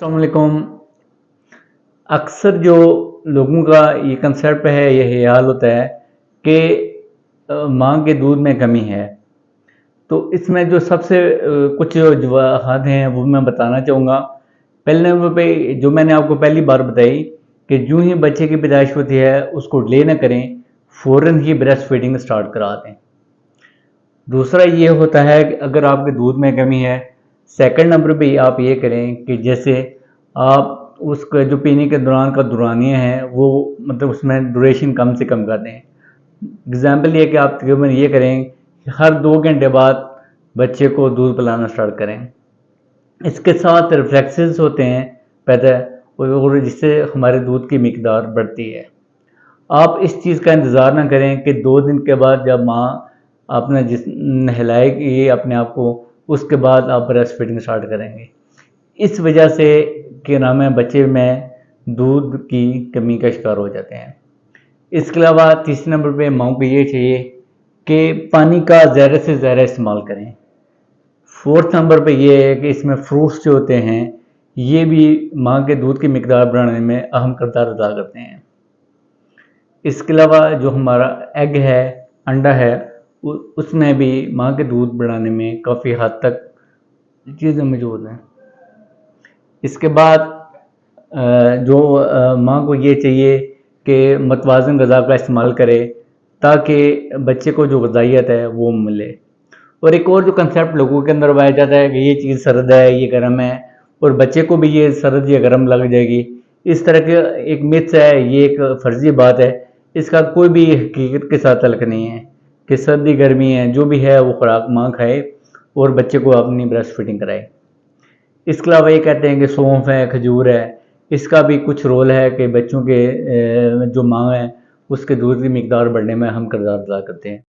अस्सलाम वालेकुम। अक्सर जो लोगों का ये कंसेप्ट है, ये ख्याल होता है कि माँ के दूध में कमी है। तो इसमें जो सबसे कुछ जो वजूहात हैं वो मैं बताना चाहूँगा। पहले नंबर पे जो मैंने आपको पहली बार बताई कि यूं ही बच्चे की पैदाइश होती है उसको डिले ना करें, फ़ौरन ही ब्रेस्ट फीडिंग स्टार्ट करा दें। दूसरा ये होता है कि अगर आपके दूध में कमी है, सेकंड नंबर पे आप ये करें कि जैसे आप उसका जो पीने के दौरान का दौरानिया है वो मतलब उसमें ड्यूरेशन कम से कम कर दें। एग्जाम्पल ये कि आप तकरीबन ये करें कि हर 2 घंटे बाद बच्चे को दूध पिलाना स्टार्ट करें। इसके साथ रिफ्लेक्सेस होते हैं पैदा, और जिससे हमारे दूध की मिकदार बढ़ती है। आप इस चीज़ का इंतज़ार ना करें कि 2 दिन के बाद जब माँ अपना जिस नहलाएगी अपने आप को, उसके बाद आप ब्रेस्ट फीडिंग स्टार्ट करेंगे। इस वजह से क्या नाम है बच्चे में दूध की कमी का शिकार हो जाते हैं। इसके अलावा तीसरे नंबर पे माँ को ये चाहिए कि पानी का ज़्यादा से ज़्यादा इस्तेमाल करें। फोर्थ नंबर पे ये है कि इसमें फ्रूट्स जो होते हैं ये भी माँ के दूध की मिकदार बढ़ाने में अहम किरदार अदा करते हैं। इसके अलावा जो हमारा एग है, अंडा है, उसमें भी माँ के दूध बढ़ाने में काफ़ी हद तक चीज़ें मौजूद हैं। इसके बाद जो माँ को ये चाहिए कि मतवाज़न ग़िज़ा का इस्तेमाल करे ताकि बच्चे को जो ग़िज़ाइयत है वो मिले। और एक और जो कंसेप्ट लोगों के अंदर पाया जाता है कि ये चीज़ सर्द है, ये गर्म है, और बच्चे को भी ये सर्द या गर्म लग जाएगी। इस तरह के एक मिथ है, ये एक फर्जी बात है। इसका कोई भी हकीकत के साथ तल्क नहीं है कि सर्दी गर्मी है, जो भी है वो खुराक माँ खाए और बच्चे को अपनी ब्रेस्ट फीडिंग कराए। इसके अलावा ये कहते हैं कि सौंफ है, खजूर है, इसका भी कुछ रोल है कि बच्चों के जो माँ है उसके दूध की मिकदार बढ़ने में अहम किरदार अदा करते हैं।